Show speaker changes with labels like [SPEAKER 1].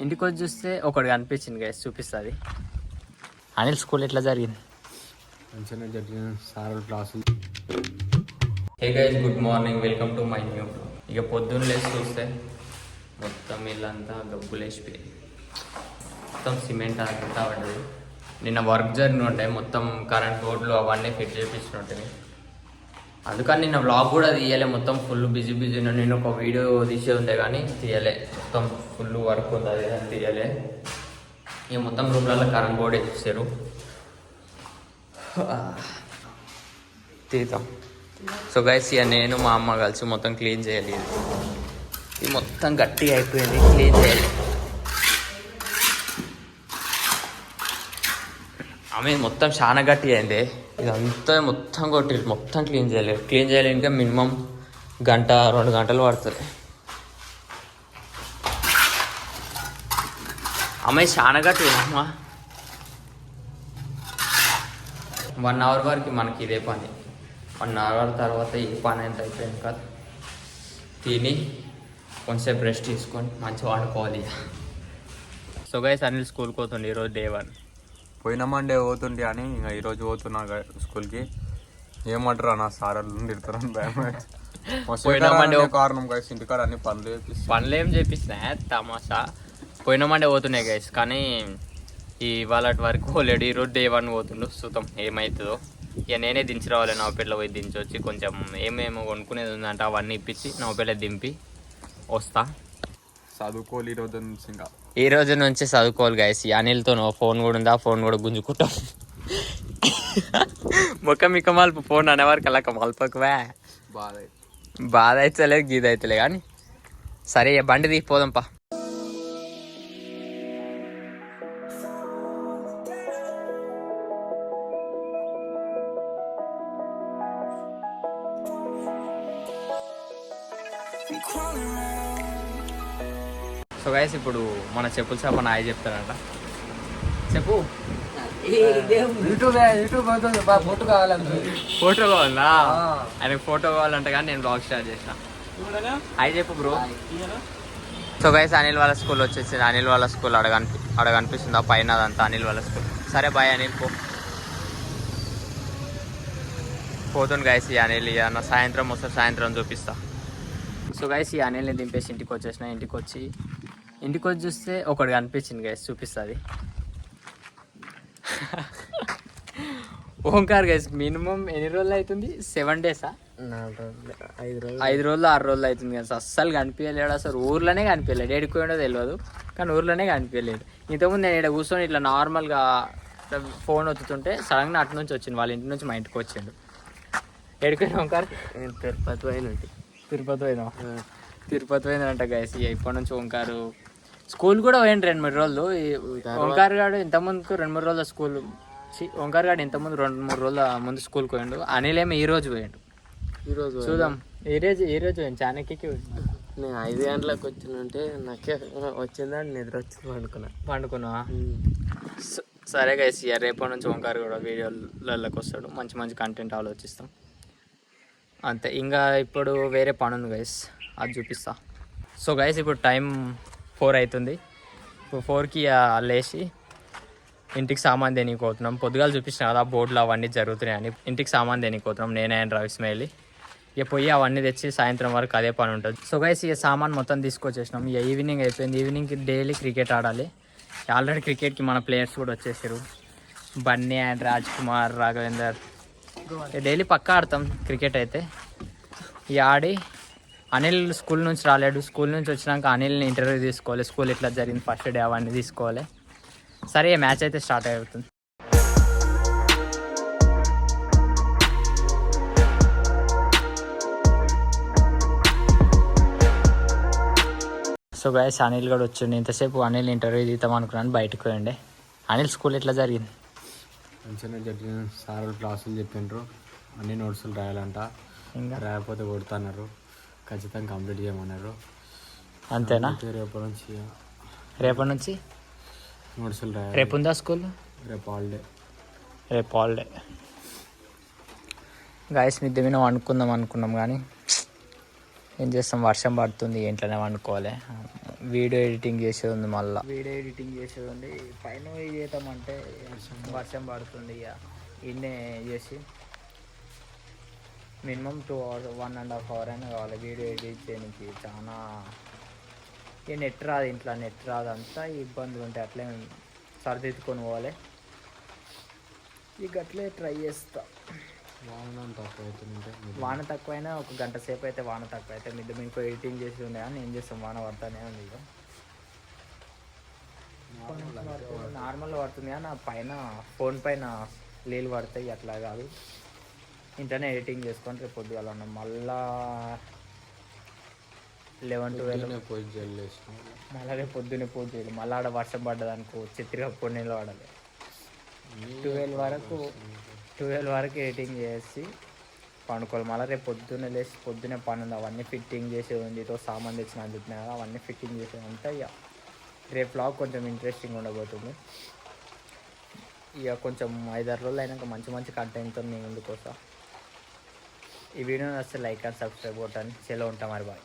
[SPEAKER 1] ఇంటికి వచ్చి చూస్తే ఒకటి కనిపించింది గైస్, చూపిస్తుంది. అనిల్ స్కూల్ ఎట్లా జరిగింది?
[SPEAKER 2] మంచిగా జరిగిన సార్ క్లాసులు.
[SPEAKER 1] Hey guys, good morning, welcome to my new. ఇక పొద్దున్న లేచి చూస్తే మొత్తం ఇల్లంతా గబ్బులేసిపోయి మొత్తం సిమెంట్ అంతా పడ్డది. నిన్న వర్క్ జరిగిన ఉంటాయి, మొత్తం కరెంట్ బోర్డులు అవన్నీ ఫిట్ చేయించినట్టు. అందుకని నిన్న వ్లాగ్ కూడా తీయలే, మొత్తం ఫుల్ బిజీ నేను ఒక వీడియో తీసే ఉండే కానీ తీయలే, మొత్తం ఫుల్ వర్క్ ఉంది అది అని తీయలే. ఇక మొత్తం రూమ్లలో కరెంట్ బోర్డు వేసేసారు. తీద్దాం. సో గైస్, ఇక నేను మా అమ్మ కలిసి మొత్తం క్లీన్ చేయాలి. ఇది మొత్తం గట్టిగా అయిపోయింది, క్లీన్ చేయాలి. ఆమె మొత్తం చాలా గట్టి అయింది, ఇదంతా మొత్తం కొట్టి మొత్తం క్లీన్ చేయాలి. ఇంకా మినిమం 1-2 గంటలు పడుతుంది. అమ్మాయి చాలా గట్టి అమ్మా. 1 అవర్ వరకు మనకి ఇదే పని. 1 అవర్ తర్వాత ఈ పని ఎంత అయిపోయింది కదా, తిని కొంచెంసేపు రెస్ట్ తీసుకొని మంచిగా వాడుకోవాలి. సో గైస్, అనిల్ స్కూల్కి పోతుంది ఈరోజు డే 1.
[SPEAKER 2] పోయిన మండే పోతుండే అని ఇంకా ఈరోజు పోతున్నా స్కూల్కి. ఏమంటారు నా సార్ తిడతారని భయం. పోయిన మండే కారణం గైస్, ఇంటికాడ అన్ని పనులు
[SPEAKER 1] ఏం చేపిస్తున్నా తమాషా. పోయిన మండే పోతున్నాయి గైస్, కానీ ఇవాళ వరకు ఆల్రెడీ ఈరోజు డే 1 పోతుండు. చూద్దాం ఏమవుతుందో. ఇక నేనే దించి రావాలి, నవపేటలో పోయి దించొచ్చి కొంచెం ఏమేమో కొనుక్కునేది ఉందంటే అవన్నీ ఇప్పించి నవపేట దింపి వస్తా.
[SPEAKER 2] చదువుకోవాలి
[SPEAKER 1] ఈ రోజు నుంచి చదువుకోవాలి గైస్. అనిల్తో ఫోన్ కూడా ఉంది, ఆ ఫోన్ కూడా గుంజుకుంటాం. మొక్క మిక్క మలుపు ఫోన్ అనేవారికి అలా మలుపకువా బాధ అవుతలేదు, గీద అవుతలే కానీ సరే బండి తీసిపోదాంపా. సో గైస్, ఇప్పుడు మన చెప్పుల షాప్ అని ఆయన చెప్తారంట. చెప్పు.
[SPEAKER 2] ఫోటో కావాలంటే
[SPEAKER 1] ఫోటో కావాలా? ఆయనకు ఫోటో కావాలంట, కానీ నేను బ్లాగ్ స్టార్ట్ చేసిన. హాయ్ చెప్పు బ్రో. సో గైస్, అనిల్ వాళ్ళ స్కూల్ వచ్చేసింది. అనిల్ వాళ్ళ స్కూల్ అడ కనిపిస్తుంది, ఆ పైన అదంతా అనిల్ వాళ్ళ స్కూల్. సరే బాయ్ అనిల్, పోతుంది గైస్. ఈ అనిల్ అన్న సాయంత్రం వస్తే సాయంత్రం చూపిస్తా. సో గైస్, ఈ అనిల్ని దింపేసి ఇంటికి వచ్చేసిన. ఇంటికి వచ్చి చూస్తే ఒకటి కనిపించింది గైస్, చూపిస్తుంది. ఓంకార్ గైస్, మినిమం ఎన్ని రోజులు అవుతుంది? 7 డేసా? 5 రోజులు 6 రోజులు అవుతుంది గైస్. అస్సలు కనిపించలేడు, అసలు ఊర్లోనే కనిపించలేడు. ఏడుకోవడో తెలియదు, కానీ ఊర్లోనే కనిపించలేడు. ఇంతకుముందు నేను ఇక్కడ కూర్చొని ఇట్లా నార్మల్గా ఫోన్ వచ్చుతుంటే సడన్గా అటు నుంచి వచ్చింది, వాళ్ళ ఇంటి నుంచి మా ఇంటికి వచ్చిండు. ఏడుకోండి ఓంకార్? తిరుపతి పోయిందంట గైస్. ఇప్పటి నుంచి ఓంకారు స్కూల్ కూడా పోయిండు 2-3 రోజులు. ఓంకార్ గారు ఇంతకుముందుకు 2-3 రోజుల స్కూల్, ఓంకార్ గారు ఇంతకుముందు 2-3 రోజుల ముందు స్కూల్కి పోయిండు. అనిల్ ఏమో ఈ రోజు పోయిండు. చూద్దాం ఈ రోజు పోయిండు. చాణక్యకి
[SPEAKER 3] నేను 5 గంటలకు వచ్చినంటే నాకే వచ్చిందని నిద్ర వచ్చి
[SPEAKER 1] పండుకున్నావా? సరే గైస్, రేపటి నుంచి ఓంకార్ కూడా వీడియోలలోకి వస్తాడు. మంచి మంచి కంటెంట్ ఆలోచిస్తాం అంతే. ఇంకా ఇప్పుడు వేరే పని ఉంది గైస్, అది చూపిస్తా. సో గైస్, ఇప్పుడు టైం 4 అవుతుంది. ఇప్పుడు 4కి లేచి ఇంటికి సామాన్ దేనిపోతున్నాం. పొద్దుగాలు చూపించిన కదా బోర్డులు అవన్నీ జరుగుతున్నాయని. ఇంటికి సామాన్ దేనిపోతున్నాం నేను రవి స్మైలీ. ఇక పోయి అవన్నీ తెచ్చి సాయంత్రం వరకు అదే పని ఉంటుంది. సో గైస్, ఇక సామాన్ మొత్తం తీసుకొచ్చేసినాం. ఇక ఈవినింగ్ అయిపోయింది. ఈవినింగ్కి డైలీ క్రికెట్ ఆడాలి. ఆల్రెడీ క్రికెట్కి మన ప్లేయర్స్ కూడా వచ్చేసారు. బన్నీ అండ్ రాజ్ కుమార్, రాఘవేందర్. డైలీ పక్కా ఆడతాం క్రికెట్ అయితే. ఇక ఆడి అనిల్ స్కూల్ నుంచి రాలేడు. స్కూల్ నుంచి వచ్చినాక అనిల్ని ఇంటర్వ్యూ తీసుకోవాలి. స్కూల్ ఎట్లా జరిగింది ఫస్ట్ డే అవన్నీ తీసుకోవాలి. సరే, మ్యాచ్ అయితే స్టార్ట్ అవుతుంది. సో గైస్, అనిల్ కూడా వచ్చిండు. ఇంతసేపు అనిల్ ఇంటర్వ్యూ తీద్దాం అనుకున్నాను, బయటకు పోయిండే. అనిల్ స్కూల్ ఎట్లా జరిగింది?
[SPEAKER 2] మంచిగా జరిగిన సార్ క్లాసులు చెప్పిండ్రు. అన్ని నోట్స్లు రాయాలంట, ఇంకా రాయకపోతే కొడుతున్నారు. ఖచ్చితంగా కంప్లీట్ చేయమన్నారు.
[SPEAKER 1] అంతేనా? రేపటి నుంచి
[SPEAKER 2] నోట్స్లు రాయాలి.
[SPEAKER 1] రేపు ఉందా స్కూల్?
[SPEAKER 2] రేపు
[SPEAKER 1] హాలిడే. గాయస్, మిద్దె మీద వండుకుందాం అనుకున్నాం, కానీ ఏం చేస్తాం, వర్షం పడుతుంది, ఇంట్లోనే వండుకోవాలి. వీడియో ఎడిటింగ్ చేసేది ఉంది, మళ్ళీ వీడియో ఎడిటింగ్ చేసేది ఉంది. పైన పోయి చేద్దామంటే వర్షం పడుతుంది. ఇక ఇన్నే చేసి మినిమం 2 hours 1.5 hours అయినా కావాలి వీడియో ఎడిట్ చేయడానికి. చాలా ఇక నెట్ రాదు, ఇంట్లో నెట్ రాదు, అంతా ఇబ్బందులు ఉంటాయి. అట్లే సరిదిద్దుకొని పోవాలి. ఇక అట్లే ట్రై చేస్తా. వాన తక్కువైనా ఒక గంట సేపు అయితే, వాన తక్కువ అయితే మిద్ద మీకు ఎడిటింగ్ చేసి ఉండే కానీ ఏం చేస్తాం, వాన పడతానే ఉంది. ఇక నార్మల్ పడుతుంది కానీ నా పైన ఫోన్ పైన నీళ్ళు పడతాయి. అట్లా కాదు, ఇంట్లోనే ఎడిటింగ్ చేసుకొని రేపు పొద్దుగాల ఉన్నాం. మళ్ళా 11-12 మళ్ళీ రేపు పొద్దున్నే పూజ చేయాలి. మళ్ళీ ఆడ వర్షం పడ్డదనుకో చిత్రిగా పొన్నీళ్ళు పడాలి. 12 వరకు ఎడిటింగ్ చేసి పండుకోవాలి. మళ్ళీ రేపు పొద్దున్నే లేచి పొద్దున్నే పని ఉంది, అవన్నీ ఫిట్టింగ్ చేసేది ఉంది. ఇతో సామాన్ తెచ్చిన అని చెప్పినా కదా, అవన్నీ ఫిట్టింగ్ చేసేది అంతా. ఇక రేపు వ్లాగ్ కొంచెం ఇంట్రెస్టింగ్ ఉండబోతుంది. ఇక కొంచెం 5-6 రోజులు అయినాక మంచి మంచి కంటెంట్తో నేను ముందుకు వస్తా. ఈ వీడియో నచ్చితే లైక్ అండ్ సబ్స్క్రైబ్ కొట్టండి. సెలవు ఉంటాం మరి, బాయ్.